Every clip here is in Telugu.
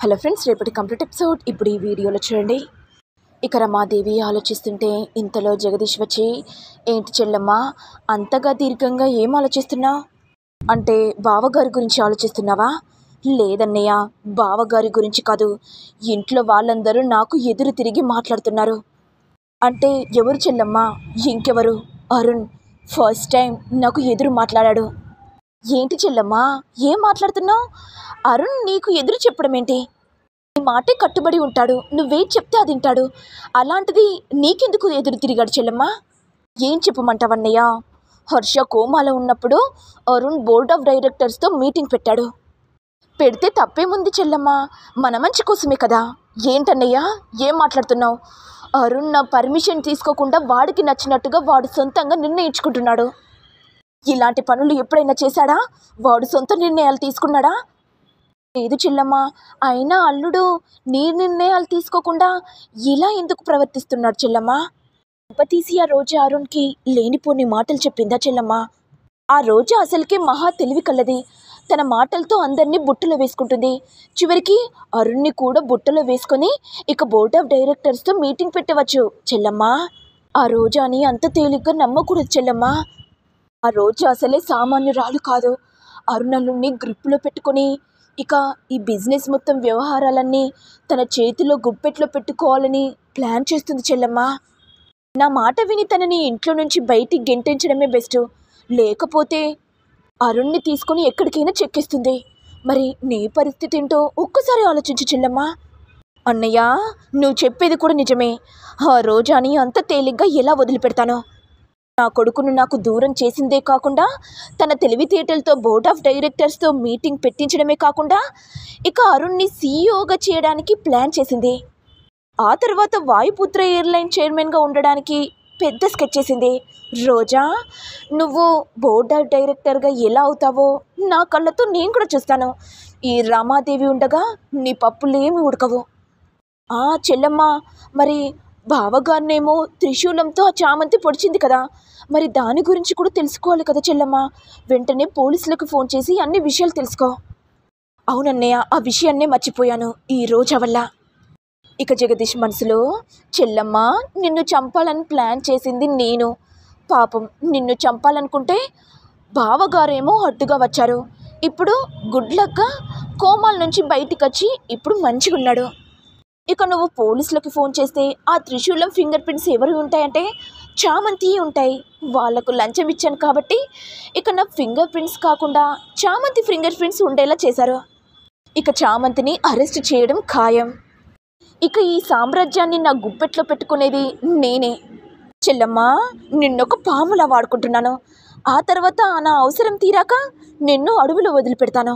హలో ఫ్రెండ్స్, రేపటి కంప్లీట్ ఎపిసోడ్ ఇప్పుడు ఈ వీడియోలో చూడండి. ఇక రమాదేవి ఆలోచిస్తుంటే ఇంతలో జగదీష్ వచ్చి, ఏంటి చెల్లమ్మ అంతగా దీర్ఘంగా ఏం ఆలోచిస్తున్నావు? అంటే బావగారి గురించి ఆలోచిస్తున్నావా? లేదన్నయ్య, బావగారి గురించి కాదు, ఇంట్లో వాళ్ళందరూ నాకు ఎదురు తిరిగి మాట్లాడుతున్నారు. అంటే ఎవరు చెల్లమ్మ? ఇంకెవరు? అరుణ్ ఫస్ట్ టైం నాకు ఎదురు మాట్లాడాడు. ఏంటి చెల్లమ్మ, ఏం మాట్లాడుతున్నావు? అరుణ్ నీకు ఎదురు చెప్పడం ఏంటి? నీ మాటే కట్టుబడి ఉంటాడు, నువ్వేం చెప్తే అది వింటాడు. అలాంటిది నీకెందుకు ఎదురు తిరిగాడు చెల్లమ్మ? ఏం చెప్పమంటావన్నయ్య? హర్ష కోమాలో ఉన్నప్పుడు అరుణ్ బోర్డ్ ఆఫ్ డైరెక్టర్స్తో మీటింగ్ పెట్టాడు. పెడితే తప్పేముంది చెల్లమ్మ, మన మంచి కోసమే కదా. ఏంటన్నయ్య ఏం మాట్లాడుతున్నావు? అరుణ్ నా పర్మిషన్ తీసుకోకుండా వాడికి నచ్చినట్టుగా వాడు సొంతంగా నిర్ణయించుకుంటున్నాడు. ఇలాంటి పనులు ఎప్పుడైనా చేశాడా? వాడు సొంత నిర్ణయాలు తీసుకున్నాడా? లేదు చెల్లమ్మ, అయినా అల్లుడు నీ నిర్ణయాలు తీసుకోకుండా ఇలా ఎందుకు ప్రవర్తిస్తున్నాడు చెల్లమ్మ? తీసి ఆ రోజు అరుణ్కి లేనిపోని మాటలు చెప్పిందా చెల్లమ్మ? ఆ రోజు అసలుకే మహా తెలివి కలది. తన మాటలతో అందరినీ బుట్టలో వేసుకుంటుంది. చివరికి అరుణ్ని కూడా బుట్టలో వేసుకొని ఇక బోర్డ్ ఆఫ్ డైరెక్టర్స్తో మీటింగ్ పెట్టవచ్చు చెల్లమ్మ. ఆ రోజు అని అంత తేలిగ్గా నమ్మకూడదు చెల్లమ్మ. ఆ రోజు అసలే సామాన్యురాలు కాదు. అరుణల్లుని గ్రిప్పులో పెట్టుకొని ఇక ఈ బిజినెస్ మొత్తం వ్యవహారాలన్నీ తన చేతిలో గుప్పెట్లో పెట్టుకోవాలని ప్లాన్ చేస్తుంది చెల్లమ్మ. నా మాట విని తనని ఇంట్లో నుంచి బయటికి గెంటించడమే బెస్ట్. లేకపోతే అరుణ్ని తీసుకొని ఎక్కడికైనా చెక్కేస్తుంది. మరి నీ పరిస్థితి ఏంటో ఒక్కసారి ఆలోచించు చెల్లమ్మ. అన్నయ్య, నువ్వు చెప్పేది కూడా నిజమే. ఆ రోజాని అంత తేలిగ్గా ఎలా వదిలిపెడతానో? నా కొడుకును నాకు దూరం చేసిందే కాకుండా తన తెలివితేటలతో బోర్డ్ ఆఫ్ డైరెక్టర్స్తో మీటింగ్ పెట్టించడమే కాకుండా ఇక అరుణ్ని సీఈఓగా చేయడానికి ప్లాన్ చేసింది. ఆ తర్వాత వాయుపుత్ర ఎయిర్లైన్ చైర్మన్గా ఉండడానికి పెద్ద స్కెచ్ చేసింది. రోజా, నువ్వు బోర్డ్ ఆఫ్ డైరెక్టర్గా ఎలా అవుతావో నా కళ్ళతో నేను కూడా చూస్తాను. ఈ రామాదేవి ఉండగా నీ పప్పులేమి ఉడకవు. చెల్లమ్మ, మరి బావగారినేమో త్రిశూలంతో ఆ చామంతి పొడిచింది కదా, మరి దాని గురించి కూడా తెలుసుకోవాలి కదా చెల్లమ్మ. వెంటనే పోలీసులకు ఫోన్ చేసి అన్ని విషయాలు తెలుసుకో. అవునన్నయ్య, ఆ విషయాన్నే మర్చిపోయాను ఈ రోజా వల్ల. ఇక జగదీష్ మనసులో, చెల్లమ్మ నిన్ను చంపాలని ప్లాన్ చేసింది నేను. పాపం నిన్ను చంపాలనుకుంటే బావగారేమో అడ్డుగా వచ్చారు. ఇప్పుడు గుడ్ లక్గా కోమాల నుంచి బయటికి వచ్చి ఇప్పుడు మంచిగా ఉన్నాడు. ఇక నువ్వు పోలీసులకు ఫోన్ చేస్తే ఆ త్రిశూలం ఫింగర్ ప్రింట్స్ ఎవరు ఉంటాయంటే చామంతి ఉంటాయి. వాళ్లకు లంచం ఇచ్చాను కాబట్టి ఇక నా ఫింగర్ ప్రింట్స్ కాకుండా చామంతి ఫింగర్ ప్రింట్స్ ఉండేలా చేశారు. ఇక చామంతిని అరెస్ట్ చేయడం ఖాయం. ఇక ఈ సామ్రాజ్యాన్ని నా గుప్పెట్లో పెట్టుకునేది నేనే. చెల్లమ్మ, నిన్నొక పాములా వాడుకుంటున్నాను. ఆ తర్వాత నా అవసరం తీరాక నిన్ను అడవిలో వదిలిపెడతాను.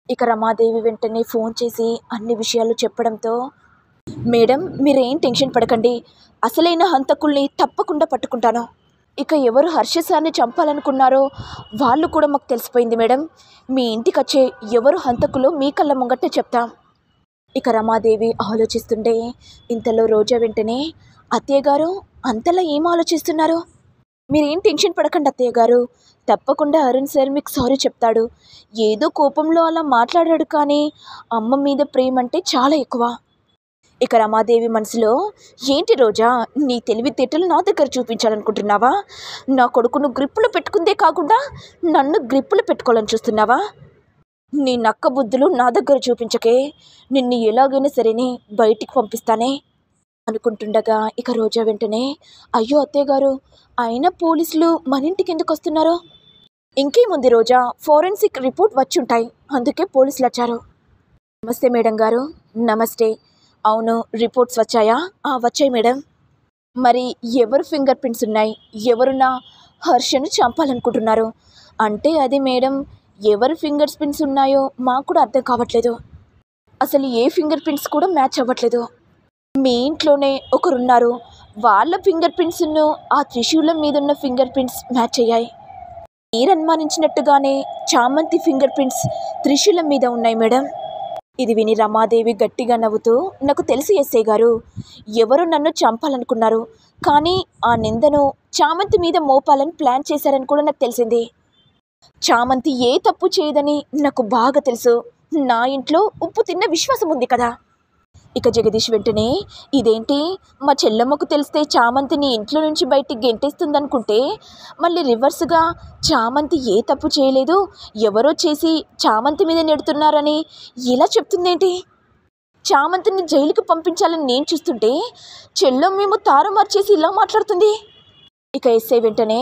ఇక రమాదేవి వెంటనే ఫోన్ చేసి అన్ని విషయాలు చెప్పడంతో, మేడం మీరేం టెన్షన్ పడకండి, అసలైన హంతకుల్ని తప్పకుండా పట్టుకుంటాను. ఇక ఎవరు హర్ష సార్ని చంపాలనుకున్నారో వాళ్ళు కూడా మాకు తెలిసిపోయింది మేడం. మీ ఇంటికి వచ్చే ఎవరు హంతకులో మీ కళ్ళ ముంగట్టే చెప్తాం. ఇక రమాదేవి ఆలోచిస్తుంటే ఇంతలో రోజా వెంటనే, అత్తయ్య గారు అంతలా ఏం ఆలోచిస్తున్నారు? మీరేం టెన్షన్ పడకండి అత్తయ్య గారు, తప్పకుండా అరుణ్ సార్ మీకు సారీ చెప్తాడు. ఏదో కోపంలో అలా మాట్లాడాడు, కానీ అమ్మ మీద ప్రేమ అంటే చాలా ఎక్కువ. ఇక రమాదేవి మనసులో, ఏంటి రోజా నీ తెలివితేటలు నా దగ్గర చూపించాలనుకుంటున్నావా? నా కొడుకును గ్రిప్పులు పెట్టుకుందే కాకుండా నన్ను గ్రిప్పులు పెట్టుకోవాలని చూస్తున్నావా? నీ నక్క బుద్ధులు నా దగ్గర చూపించకే, నిన్ను ఎలాగైనా సరేనే బయటికి పంపిస్తానే అనుకుంటుండగా ఇక రోజా వెంటనే, అయ్యో అత్తయ్య గారు, అయినా పోలీసులు మన ఇంటికి ఎందుకు వస్తున్నారు? ఇంకేముంది రోజా, ఫోరెన్సిక్ రిపోర్ట్ వచ్చుంటాయి, అందుకే పోలీసులు వచ్చారు. నమస్తే మేడం గారు. నమస్తే. అవును, రిపోర్ట్స్ వచ్చాయా? వచ్చాయి మేడం. మరి ఎవరు ఫింగర్ ప్రింట్స్ ఉన్నాయి? ఎవరు నా హర్షను చంపాలనుకుంటున్నారు? అంటే అది మేడం, ఎవరు ఫింగర్ ప్రింట్స్ ఉన్నాయో మాకు కూడా అర్థం కావట్లేదు. అసలు ఏ ఫింగర్ ప్రింట్స్ కూడా మ్యాచ్ అవ్వట్లేదు. మీ ఇంట్లోనే ఒకరున్నారు, వాళ్ళ ఫింగర్ ప్రింట్స్ను ఆ త్రిశూలం మీదున్న ఫింగర్ ప్రింట్స్ మ్యాచ్ అయ్యాయి. మీరు అనుమానించినట్టుగానే చామంతి ఫింగర్ ప్రింట్స్ త్రిశూలం మీద ఉన్నాయి మేడం. ఇది విని రమాదేవి గట్టిగా నవ్వుతూ, నాకు తెలుసు ఎస్ఐ గారు, ఎవరు నన్ను చంపాలనుకున్నారు, కానీ ఆ నిందను చామంతి మీద మోపాలని ప్లాన్ చేశారని కూడా నాకు తెలిసింది. చామంతి ఏ తప్పు చేయదని నాకు బాగా తెలుసు. నా ఇంట్లో ఉప్పు తిన్న విశ్వాసం ఉంది కదా. ఇక జగదీష్ వెంటనే, ఇదేంటి మా చెల్లమ్మకు తెలిస్తే చామంతిని ఇంట్లో నుంచి బయటికి గెంటేస్తుందనుకుంటే మళ్ళీ రివర్స్గా చామంతి ఏ తప్పు చేయలేదు, ఎవరో చేసి చామంతి మీద నెడుతున్నారని ఇలా చెప్తుందేంటి? చామంతిని జైలుకి పంపించాలని నేను చూస్తుంటే చెల్లం మేము తారుమార్చేసి ఇలా మాట్లాడుతుంది. ఇక ఎస్ఐ వెంటనే,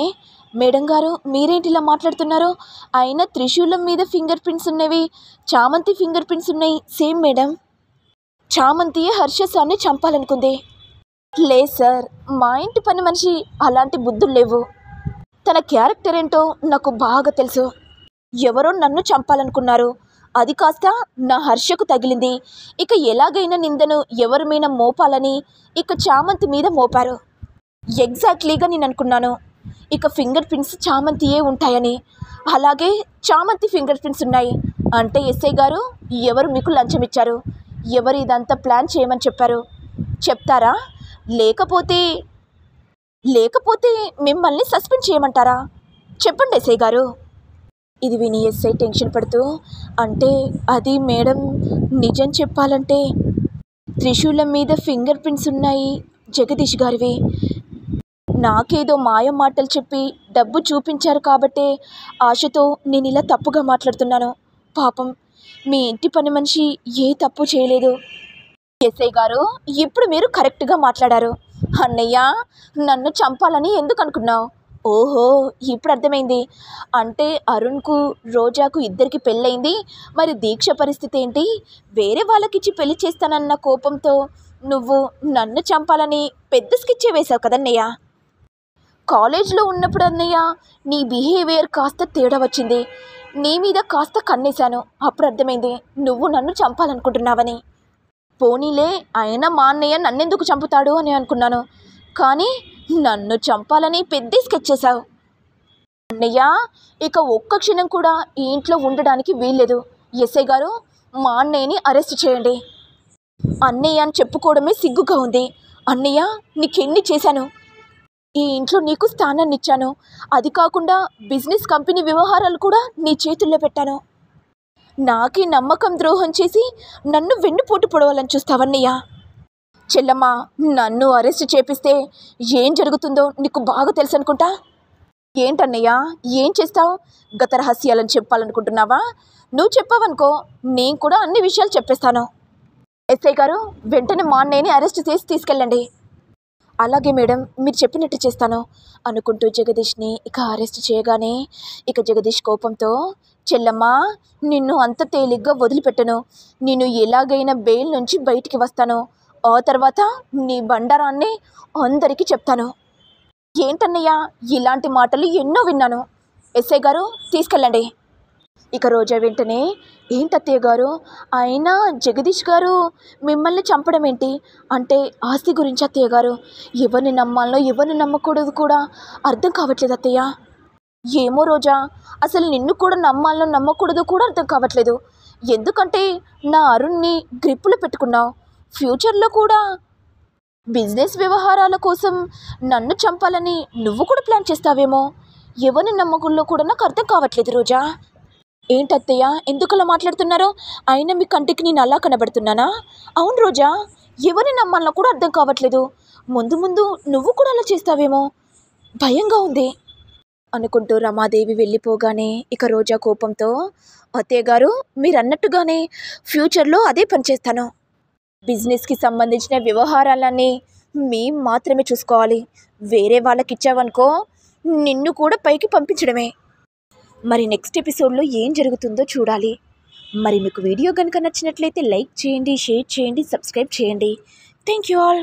మేడం గారు మీరేంటి ఇలా మాట్లాడుతున్నారు? అయినా త్రిశూలం మీద ఫింగర్ ప్రింట్స్ ఉన్నవి, చామంతి ఫింగర్ ప్రింట్స్ ఉన్నాయి. Same madam. చామంతియే హర్ష సార్ని చంపాలనుకుంది. లేదు సార్, మా ఇంటి పని మనిషి అలాంటి బుద్ధులు లేవు. తన క్యారెక్టర్ ఏంటో నాకు బాగా తెలుసు. ఎవరో నన్ను చంపాలనుకున్నారు, అది కాస్త నా హర్షకు తగిలింది. ఇక ఎలాగైనా నిందను ఎవరి మీద మోపాలని ఇక చామంతి మీద మోపారు. ఎగ్జాక్ట్లీగా నేను అనుకున్నాను ఇక ఫింగర్ ప్రింట్స్ చామంతియే ఉంటాయని. అలాగే చామంతి ఫింగర్ ప్రింట్స్ ఉన్నాయి. అంటే ఎస్ఐ గారు ఎవరు మీకు లంచం ఇచ్చారు? ఎవరు ఇదంతా ప్లాన్ చేయమని చెప్పారు? చెప్తారా? లేకపోతే మిమ్మల్ని సస్పెండ్ చేయమంటారా? చెప్పండి ఎస్ఐ గారు. ఇది విని ఎస్ఐ టెన్షన్ పడుతూ, అంటే అది మేడం, నిజం చెప్పాలంటే త్రిశూలం మీద ఫింగర్ ప్రింట్స్ ఉన్నాయి జగదీష్ గారివి. నాకేదో మాయ మాటలు చెప్పి డబ్బు చూపించారు కాబట్టే ఆశతో నేను ఇలా తప్పుగా మాట్లాడుతున్నాను. పాపం మీ ఇంటి పని మనిషి ఏ తప్పు చేయలేదు. ఎస్ఐ గారు ఇప్పుడు మీరు కరెక్ట్గా మాట్లాడారు. అన్నయ్య నన్ను చంపాలని ఎందుకు అనుకున్నావు? ఓహో, ఇప్పుడు అర్థమైంది. అంటే అరుణ్కు రోజాకు ఇద్దరికి పెళ్ళయింది, మరి దీక్ష పరిస్థితి ఏంటి? వేరే వాళ్ళకిచ్చి పెళ్లి చేస్తానన్న కోపంతో నువ్వు నన్ను చంపాలని పెద్ద స్కెచ్చే వేశావు కదన్నయ్య. కాలేజ్లో ఉన్నప్పుడు అన్నయ్య నీ బిహేవియర్ కాస్త తేడా వచ్చింది, నీ మీద కాస్త కన్నేశాను. అప్పుడు అర్థమైంది నువ్వు నన్ను చంపాలనుకుంటున్నావని. పోనీలే, అయినా మా అన్నయ్య నన్నెందుకు చంపుతాడు అని అనుకున్నాను, కానీ నన్ను చంపాలని పెద్ద స్కెచ్ చేశావు. అన్నయ్య ఇక ఒక్క క్షణం కూడా ఈ ఇంట్లో ఉండడానికి వీల్లేదు. ఎస్ఐ గారు మా అన్నయ్యని అరెస్ట్ చేయండి. అన్నయ్య అని చెప్పుకోవడమే సిగ్గుగా ఉంది. అన్నయ్య నీకెన్ని చేశాను, ఈ ఇంట్లో నీకు స్థానాన్ని ఇచ్చాను, అది కాకుండా బిజినెస్ కంపెనీ వ్యవహారాలు కూడా నీ చేతుల్లో పెట్టాను. నాకే నమ్మకం ద్రోహం చేసి నన్ను వెన్నుపోటు పొడవాలని చూస్తావన్నయ్య. చెల్లమ్మ నన్ను అరెస్ట్ చేపిస్తే ఏం జరుగుతుందో నీకు బాగా తెలుసు అనుకుంటా. ఏంటన్నయ్య ఏం చేస్తావు? గత రహస్యాలను చెప్పాలనుకుంటున్నావా? నువ్వు చెప్పావనుకో నేను కూడా అన్ని విషయాలు చెప్పేస్తాను. ఎస్ఐ గారు వెంటనే మా అన్నయ్యని అరెస్ట్ చేసి తీసుకెళ్ళండి. అలాగే మేడం, మీరు చెప్పినట్టు చేస్తాను అనుకుంటూ జగదీష్ని ఇక అరెస్ట్ చేయగానే ఇక జగదీష్ కోపంతో, చెల్లమ్మ నిన్ను అంత తేలిగ్గా వదిలిపెట్టను, నేను ఎలాగైనా బెయిల్ నుంచి బయటికి వస్తాను, ఆ తర్వాత నీ బండారాన్ని అందరికీ చెప్తాను. ఏంటన్నయ్య ఇలాంటి మాటలు ఎన్నో విన్నాను. ఎస్ఐ గారు తీసుకెళ్ళండి. ఇక రోజా వెంటనే, ఏంటత్తయ్య గారు, అయినా జగదీష్ గారు మిమ్మల్ని చంపడం ఏంటి? అంటే ఆస్తి గురించి అత్తయ్య గారు. ఎవరిని నమ్మాలో ఎవరిని నమ్మకూడదు కూడా అర్థం కావట్లేదు అత్తయ్య. ఏమో రోజా, అసలు నిన్ను కూడా నమ్మాలో నమ్మకూడదు కూడా అర్థం కావట్లేదు. ఎందుకంటే నా అరుణ్ని గ్రిప్పులో పెట్టుకున్నావు. ఫ్యూచర్లో కూడా బిజినెస్ వ్యవహారాల కోసం నన్ను చంపాలని నువ్వు కూడా ప్లాన్ చేస్తావేమో. ఎవరిని నమ్మకంలో కూడా నాకు అర్థం కావట్లేదు రోజా. ఏంటత్తయ్య ఎందుకలా మాట్లాడుతున్నారో? అయినా మీ కంటికి నేను అలా కనబడుతున్నానా? అవును రోజా, ఎవరిని నమ్మాలో కూడా అర్థం కావట్లేదు. ముందు ముందు నువ్వు కూడా అలా చేస్తావేమో, భయంగా ఉంది అనుకుంటూ రమాదేవి వెళ్ళిపోగానే ఇక రోజా కోపంతో, అత్తయ్య గారు మీరు అన్నట్టుగానే ఫ్యూచర్లో అదే పని చేస్తాను. బిజినెస్కి సంబంధించిన వ్యవహారాలన్నీ మేం మాత్రమే చూసుకోవాలి. వేరే వాళ్ళకి ఇచ్చావనుకో నిన్ను కూడా పైకి పంపించడమే. మరి నెక్స్ట్ ఎపిసోడ్లో ఏం జరుగుతుందో చూడాలి. మరి మీకు వీడియో కనుక నచ్చినట్లయితే లైక్ చేయండి, షేర్ చేయండి, సబ్స్క్రైబ్ చేయండి. Thank you all.